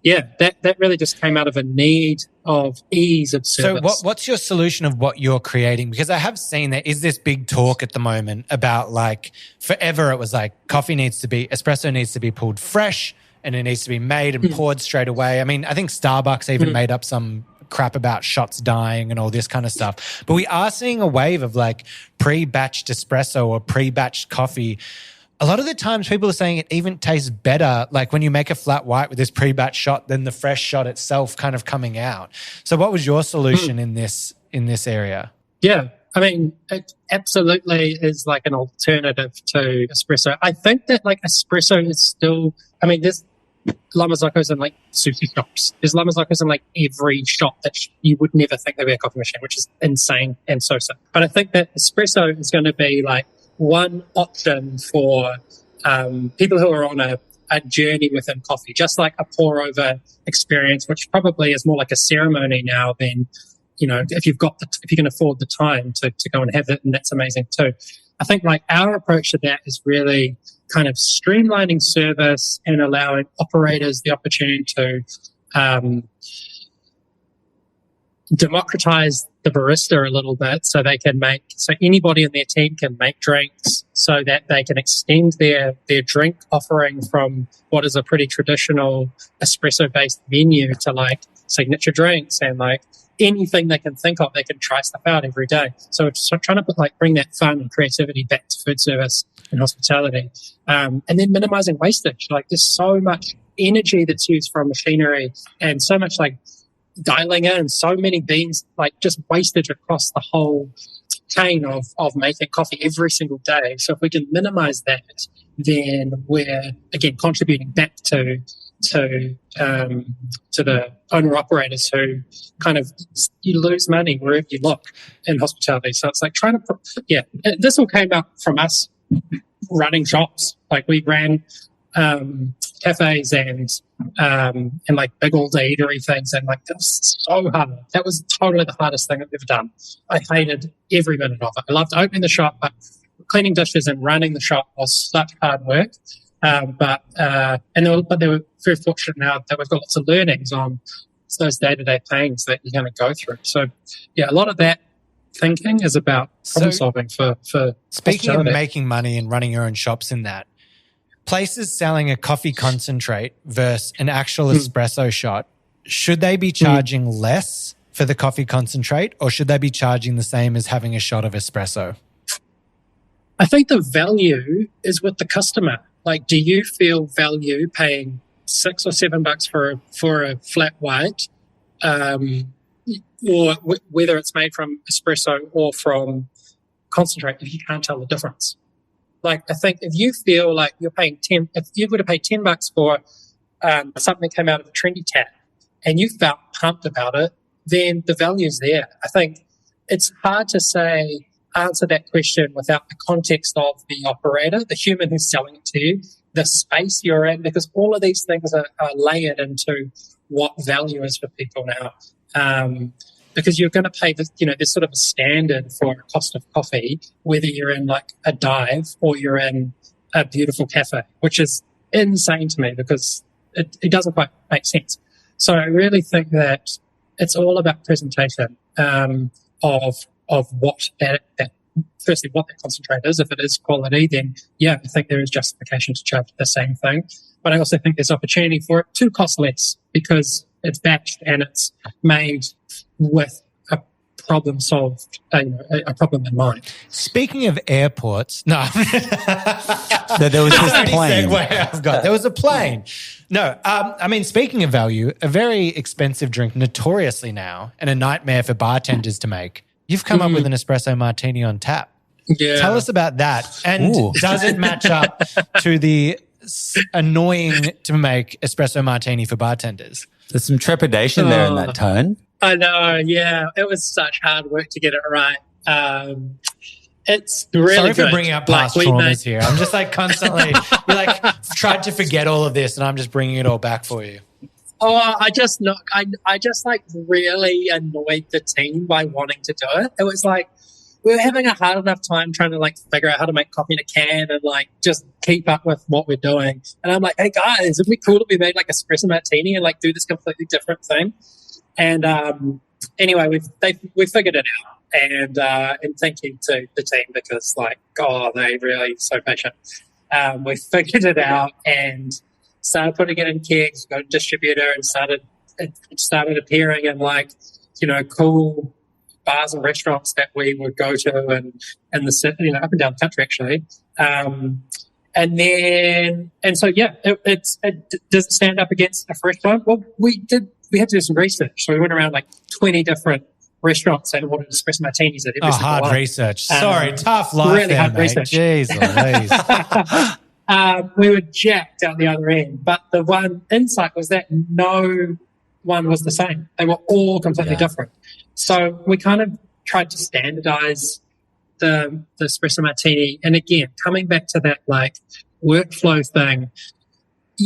that really just came out of a need of ease of service. So what's your solution of what you're creating? Because I have seen there is this big talk at the moment about like forever it was like espresso needs to be pulled fresh and it needs to be made and poured straight away. I mean, I think Starbucks even made up some crap about shots dying and all this kind of stuff. But we are seeing a wave of like pre-batched espresso or pre-batched coffee. A lot of the times people are saying it even tastes better, like when you make a flat white with this pre-batch shot than the fresh shot itself kind of coming out. So what was your solution in this area? Yeah, I mean, it absolutely is like an alternative to espresso. I think that like espresso is still, I mean, there's Lamazocos in like sushi shops. There's Lamazocos in like every shop that you would never think there'd be a coffee machine, which is insane and so. But I think that espresso is going to be like one option for people who are on a journey within coffee, just like a pour over experience, which probably is more like a ceremony now than, if you can afford the time to go and have it, and that's amazing too. I think like our approach to that is really kind of streamlining service and allowing operators the opportunity to democratize the barista a little bit so anybody in their team can make drinks so that they can extend their drink offering from what is a pretty traditional espresso based menu to like signature drinks and like anything they can think of. They can try stuff out every day. So it's trying to bring that fun and creativity back to food service and hospitality, and then minimizing wastage. Like there's so much energy that's used from machinery and so much like dialing in so many beans, like just wastage across the whole chain of making coffee every single day. So if we can minimize that, then we're again contributing back to the owner operators who kind of, you lose money wherever you look in hospitality. So it's like this all came up from us running shops. Like we ran cafes and like big all day eatery things, and like that was so hard. That was totally the hardest thing I've ever done. I hated every minute of it. I loved opening the shop, but cleaning dishes and running the shop was such hard work. But they were very fortunate now that we've got lots of learnings on those day-to-day pains that you're going to go through. So yeah, a lot of that thinking is about problem solving for speaking of making money and running your own shops in that. Places selling a coffee concentrate versus an actual espresso shot, should they be charging less for the coffee concentrate or should they be charging the same as having a shot of espresso? I think the value is with the customer. Like, do you feel value paying $6 or $7 for a flat white, or whether it's made from espresso or from concentrate, if you can't tell the difference? Like, I think if you feel like you're paying if you were to pay $10 for something that came out of a trendy tap and you felt pumped about it, then the value's there. I think it's hard to answer that question without the context of the operator, the human who's selling it to you, the space you're in, because all of these things are layered into what value is for people now. Because you're going to pay this, there's sort of a standard for a cost of coffee, whether you're in like a dive or you're in a beautiful cafe, which is insane to me because it doesn't quite make sense. So I really think that it's all about presentation of what that firstly what that concentrate is. If it is quality, then yeah, I think there is justification to charge the same thing. But I also think there's opportunity for it to cost less because it's batched and it's made with a problem solved, a problem in mind. Speaking of airports, no. There was just a plane. There was a plane. No, I mean, speaking of value, a very expensive drink notoriously now and a nightmare for bartenders to make. You've come up with an espresso martini on tap. Yeah. Tell us about that. And does it match up to the annoying to make espresso martini for bartenders? There's some trepidation there in that tone. I know, yeah. It was such hard work to get it right. It's really Sorry good. for bringing up past traumas here. I'm just like constantly, we like tried to forget all of this and I'm just bringing it all back for you. Oh, I just like really annoyed the team by wanting to do it. It was like we were having a hard enough time trying to like figure out how to make coffee in a can and like just keep up with what we're doing. And I'm like, hey guys, it'd be cool if we made like espresso martini and like do this completely different thing. And anyway, we figured it out. And thank you to the team because like, oh, they really so patient. We figured it out and started putting it in kegs, got a distributor, and it started appearing in like, cool bars and restaurants that we would go to and the city, up and down the country actually. Does it stand up against a fresh one? Well, we had to do some research. So we went around like 20 different restaurants and ordered espresso martinis at every single hard one. research. Sorry, tough life really there, hard mate. research. Jeez Louise. We were jacked out the other end. But the one insight was that no one was the same. They were all completely different. So we kind of tried to standardize the espresso martini. And again, coming back to that like workflow thing,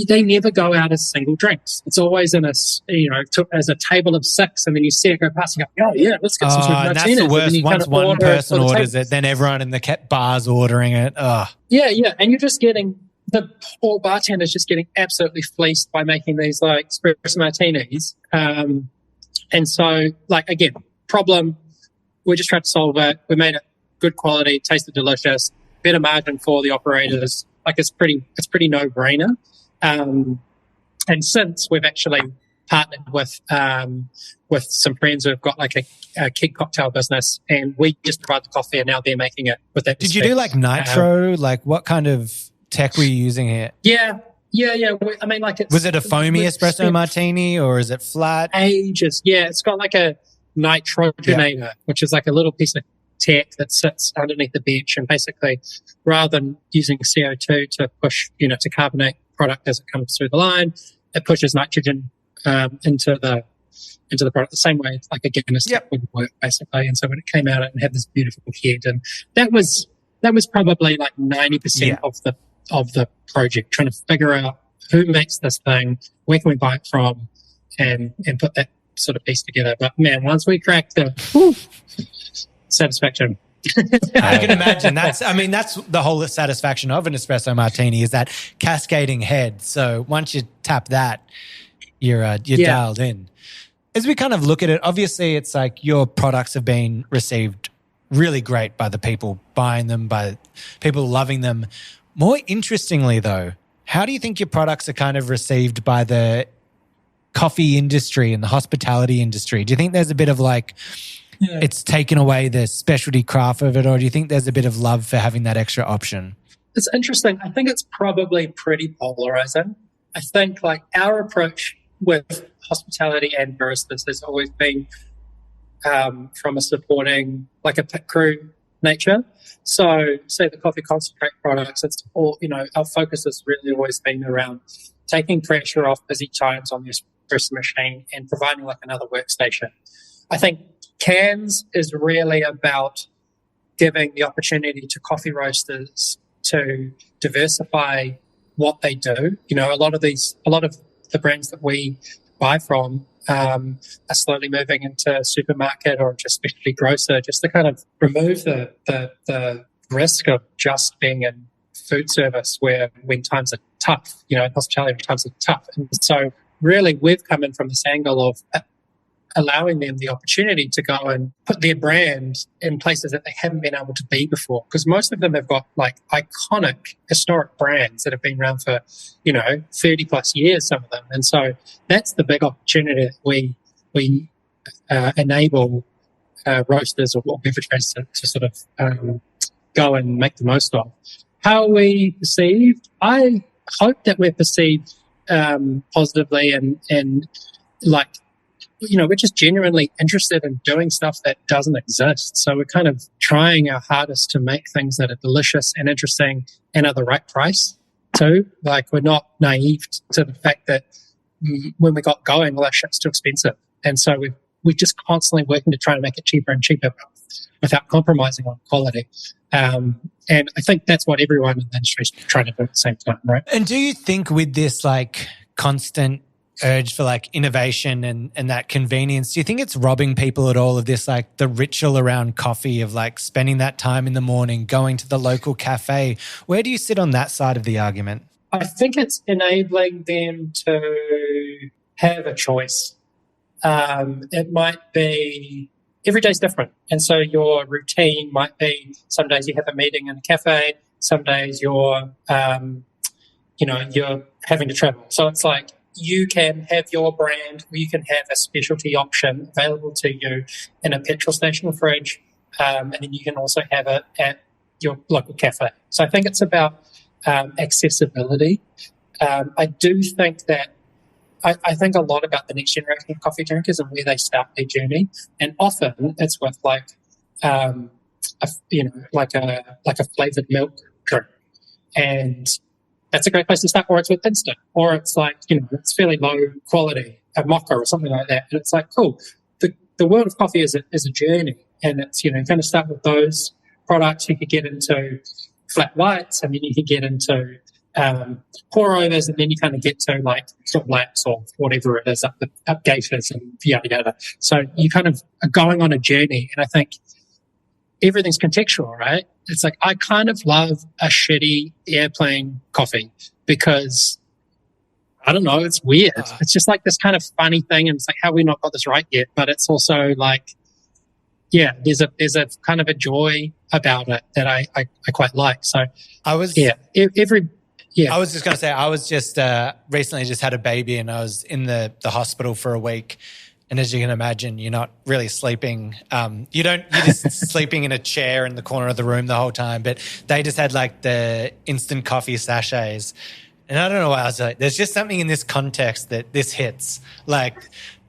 they never go out as single drinks. It's always in as a table of 6, and then you see it go past and go, oh yeah, let's get some and martinis. that's the worst. And Once one person orders it, then everyone in the bar's ordering it. Oh. Yeah. And you're just getting, the poor bartender's just getting absolutely fleeced by making these like espresso martinis. And so like, again, problem, we just tried to solve it. We made it good quality, tasted delicious, better margin for the operators. Like it's pretty no-brainer. And since we've actually partnered with some friends who've got like a keg cocktail business, and we just provide the coffee, and now they're making it with that. Did you do like nitro? Like what kind of tech were you using here? Yeah. I mean, like was it a foamy espresso martini or is it flat? Ages. Yeah, it's got like a nitrogenator, which is like a little piece of tech that sits underneath the bench, and basically, rather than using CO2 to push, to carbonate product as it comes through the line, it pushes nitrogen into the product the same way like a Guinness would work basically. And so when it came out, it had this beautiful head, and that was probably like 90% of the project, trying to figure out who makes this thing, where can we buy it from, and put that sort of piece together. But man, once we cracked it, satisfaction. I can imagine. That's the whole satisfaction of an espresso martini is that cascading head. So once you tap that, you're dialed in. As we kind of look at it, obviously it's like your products have been received really great by the people buying them, by people loving them. More interestingly though, how do you think your products are kind of received by the coffee industry and the hospitality industry? Do you think there's a bit of like, it's taken away the specialty craft of it, or do you think there's a bit of love for having that extra option? It's interesting. I think it's probably pretty polarizing. I think like our approach with hospitality and baristas has always been from a supporting like a pit crew nature. So say the coffee concentrate products, it's all, our focus has really always been around taking pressure off busy times on the espresso machine and providing like another workstation. I think cans is really about giving the opportunity to coffee roasters to diversify what they do. A lot of the brands that we buy from are slowly moving into supermarket or just specialty grocer, just to kind of remove the risk of just being in food service when times are tough, in hospitality when times are tough. And so really we've come in from this angle of allowing them the opportunity to go and put their brand in places that they haven't been able to be before. Because most of them have got like iconic historic brands that have been around for, 30 plus years, some of them. And so that's the big opportunity that we enable roasters or beverage brands to sort of go and make the most of. How are we perceived? I hope that we're perceived positively and like, we're just genuinely interested in doing stuff that doesn't exist. So we're kind of trying our hardest to make things that are delicious and interesting and at the right price too. Like we're not naive to the fact that when we got going, all that shit's too expensive. And so we're just constantly working to try to make it cheaper and cheaper without compromising on quality. And I think that's what everyone in the industry is trying to do at the same time, right? And do you think with this like constant urge for like innovation and that convenience. Do you think it's robbing people at all of this, like the ritual around coffee of like spending that time in the morning, going to the local cafe? Where do you sit on that side of the argument? I think it's enabling them to have a choice. It might be every day's different. And so your routine might be some days you have a meeting in a cafe, some days you're having to travel. So it's like you can have your brand, or you can have a specialty option available to you in a petrol station or fridge, and then you can also have it at your local cafe. So I think it's about accessibility. I do think that I think a lot about the next generation of coffee drinkers and where they start their journey, and often it's with like a flavored milk drink, and that's a great place to start. Or it's with instant, or it's like it's fairly low quality, a mocha or something like that, and it's like cool. The world of coffee is a journey, and it's kind of start with those products. You could get into flat whites, and then you could get into pour overs, and then you kind of get to like sort of blacks or whatever it is, up geishas and yada yada. So you kind of are going on a journey, and I think everything's contextual, right? It's like I kind of love a shitty airplane coffee because I don't know, it's weird. It's just like this kind of funny thing, and it's like how we not got this right yet, but it's also like there's a kind of a joy about it that I quite like. So I was I was just going to say, I was just recently just had a baby, and I was in the hospital for a week. And as you can imagine, you're not really sleeping. You're just sleeping in a chair in the corner of the room the whole time. But they just had like the instant coffee sachets. And I don't know why I was like, there's just something in this context that this hits. Like,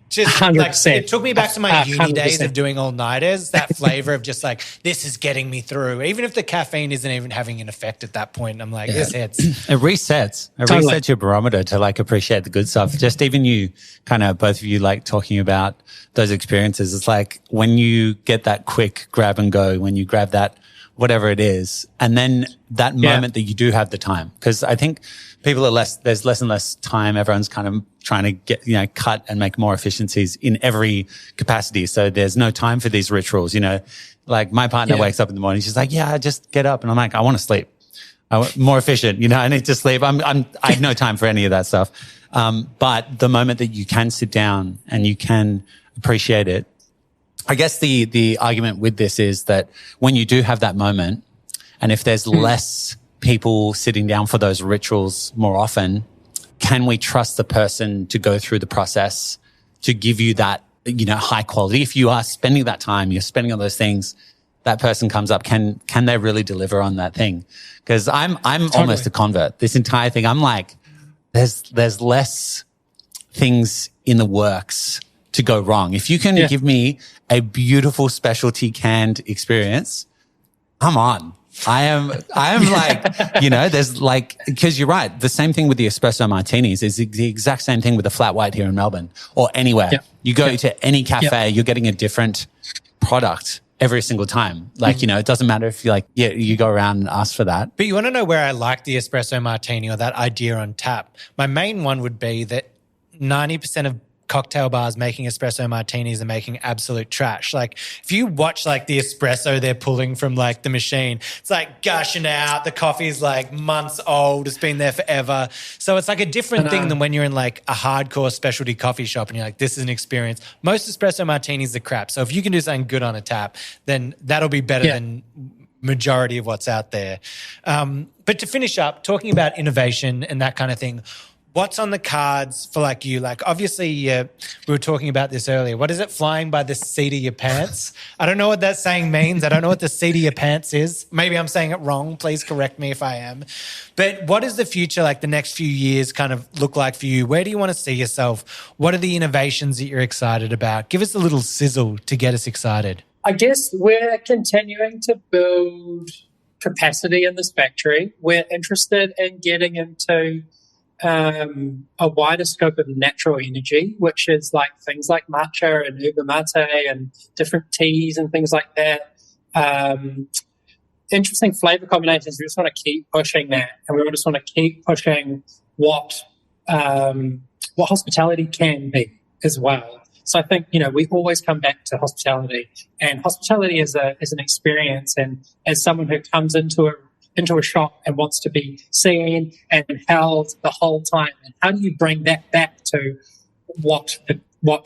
just 100%. Like, it took me back to my uni 100%. days of doing all-nighters, that flavor of just like, this is getting me through. Even if the caffeine isn't even having an effect at that point, I'm like, this hits. It resets. It Totally. resets your barometer to like appreciate the good stuff. Just even you kind of, both of you like talking about those experiences. It's like when you get that quick grab and go, when you grab that, whatever it is, and then that moment that you do have the time. Because I think people are there's less and less time. Everyone's kind of trying to get, cut and make more efficiencies in every capacity. So there's no time for these rituals, like my partner wakes up in the morning. She's like, I just get up. And I'm like, I want to sleep. I want more efficient, I need to sleep. I have no time for any of that stuff. But the moment that you can sit down and you can appreciate it, I guess the argument with this is that when you do have that moment, and if there's less people sitting down for those rituals more often, can we trust the person to go through the process to give you that, high quality? If you are spending that time, you're spending on those things, that person comes up, can they really deliver on that thing? Because I'm almost a convert. This entire thing, I'm like, there's less things in the works to go wrong. If you can give me a beautiful specialty canned experience, I'm on. I am like, there's like, because you're right. The same thing with the espresso martinis is the exact same thing with the flat white here in Melbourne or anywhere. Yeah. You go to any cafe, you're getting a different product every single time. Like, it doesn't matter if you go around and ask for that. But you want to know where I like the espresso martini or that idea on tap? My main one would be that 90% of cocktail bars making espresso martinis are making absolute trash. Like if you watch like the espresso they're pulling from like the machine, it's like gushing out. The coffee is like months old. It's been there forever. So it's like a different thing than when you're in like a hardcore specialty coffee shop and you're like, this is an experience. Most espresso martinis are crap. So if you can do something good on a tap, then that'll be better than majority of what's out there. But to finish up, talking about innovation and that kind of thing, what's on the cards for like you? Like obviously we were talking about this earlier. What is it, flying by the seat of your pants? I don't know what that saying means. I don't know what the seat of your pants is. Maybe I'm saying it wrong. Please correct me if I am. But what does the future, like the next few years kind of look like for you? Where do you want to see yourself? What are the innovations that you're excited about? Give us a little sizzle to get us excited. I guess we're continuing to build capacity in this factory. We're interested in getting into a wider scope of natural energy, which is like things like matcha and yerba mate and different teas and things like that. Interesting flavor combinations. We just want to keep pushing that, and we just want to keep pushing what what hospitality can be as well. So I think, we always come back to hospitality, and hospitality is an experience. And as someone who comes into a shop and wants to be seen and held the whole time, and how do you bring that back to what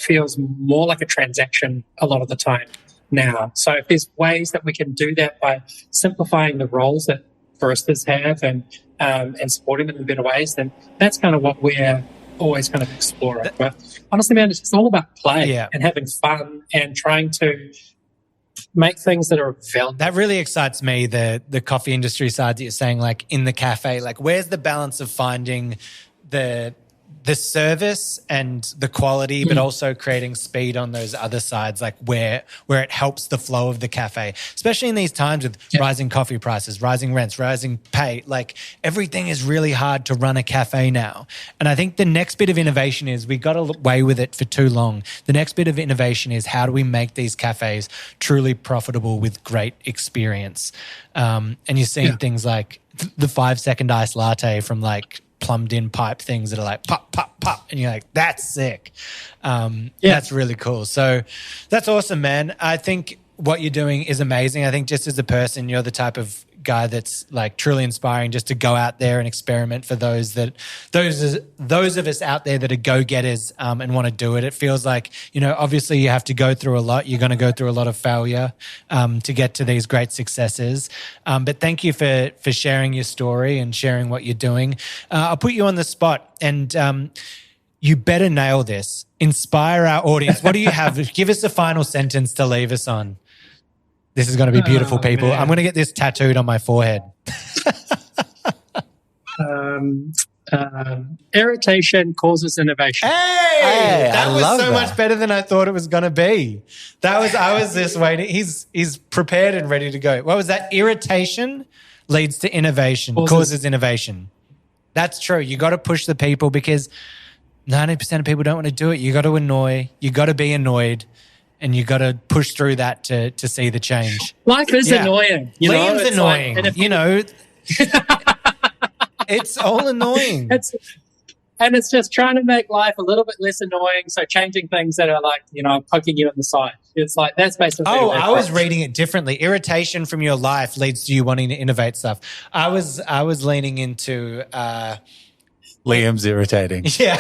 feels more like a transaction a lot of the time now? So if there's ways that we can do that by simplifying the roles that baristas have and supporting them in better ways, then that's kind of what we're always kind of exploring. But honestly, man, it's all about play and having fun and trying to make things that are valuable. That really excites me, the coffee industry side that you're saying, like in the cafe, like where's the balance of finding the service and the quality, but also creating speed on those other sides, like where it helps the flow of the cafe, especially in these times with rising coffee prices, rising rents, rising pay. Like everything is really hard to run a cafe now. And I think the next bit of innovation is, we got away with it for too long. The next bit of innovation is, how do we make these cafes truly profitable with great experience? And you're seeing things like the 5-second iced latte from like plumbed in pipe things that are like pop, pop, pop. And you're like, that's sick. That's really cool. So that's awesome, man. I think what you're doing is amazing. I think just as a person, you're the type of guy that's like truly inspiring, just to go out there and experiment for those of us out there that are go-getters and want to do it. It feels like, obviously you have to go through a lot. You're going to go through a lot of failure to get to these great successes. But thank you for sharing your story and sharing what you're doing. I'll put you on the spot, and you better nail this. Inspire our audience. What do you have? Give us a final sentence to leave us on. This is going to be beautiful, people. Man. I'm going to get this tattooed on my forehead. Irritation causes innovation. Hey, that was so much better than I thought it was going to be. I was just waiting. He's prepared and ready to go. What was that? Irritation leads to innovation, causes innovation. That's true. You got to push the people, because 90% of people don't want to do it. You got to annoy. You got to be annoyed. And you got to push through that to see the change. Life is annoying. Liam's annoying. Like, it's all annoying. It's just trying to make life a little bit less annoying. So changing things that are like, poking you in the side. It's like, that's basically. Oh, I was reading it differently. Irritation from your life leads to you wanting to innovate stuff. I was leaning into Liam's irritating. Yeah.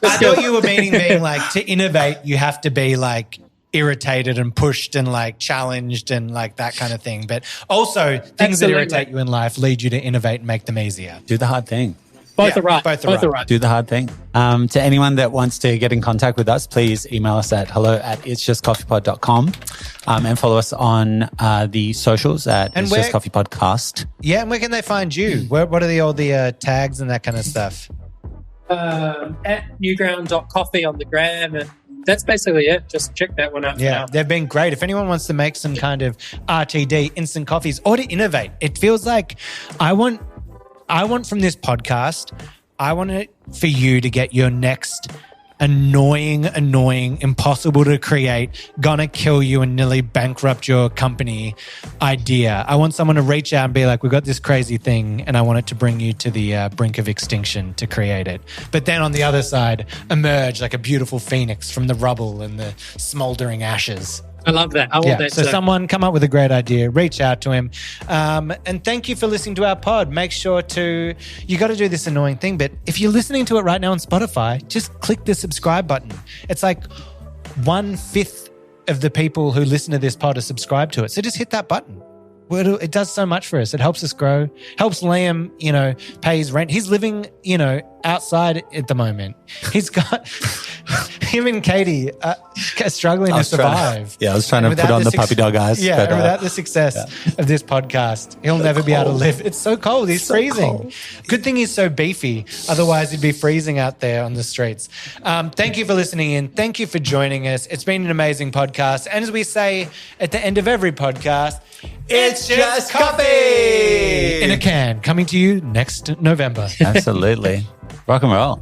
I thought you were being like, to innovate, you have to be like irritated and pushed and like challenged and like that kind of thing. But also things that irritate you in life lead you to innovate and make them easier. Do the hard thing. Both are right. Do the hard thing. To anyone that wants to get in contact with us, please email us at hello@itsjustcoffeepod.com and follow us on the socials at It's Just Coffee Podcast. Yeah, and where can they find you? What are all the tags and that kind of stuff? At newground.coffee on the gram, and that's basically it. Just check that one out. Yeah, they've been great. If anyone wants to make some kind of RTD, instant coffees, or to innovate, it feels like I want from this podcast, I want it for you to get your next annoying, impossible to create, gonna kill you and nearly bankrupt your company idea. I want someone to reach out and be like, we've got this crazy thing and I want it to bring you to the brink of extinction to create it. But then on the other side, emerge like a beautiful phoenix from the rubble and the smoldering ashes. I love that. I want that. So someone come up with a great idea, reach out to him. And thank you for listening to our pod. Make sure you got to do this annoying thing, but if you're listening to it right now on Spotify, just click the subscribe button. It's like 1/5 of the people who listen to this pod are subscribed to it. So just hit that button. It does so much for us. It helps us grow, helps Liam, pay his rent. He's living, outside at the moment. He's got him and Katie struggling to survive. I was trying to put on the puppy dog eyes. Yeah, but, without the success of this podcast, he'll never be able to live. It's so cold. He's freezing. Cold. Good thing he's so beefy. Otherwise, he'd be freezing out there on the streets. Thank you for listening in. Thank you for joining us. It's been an amazing podcast. And as we say at the end of every podcast, it's just coffee in a can, coming to you next November. Absolutely. Rock and roll.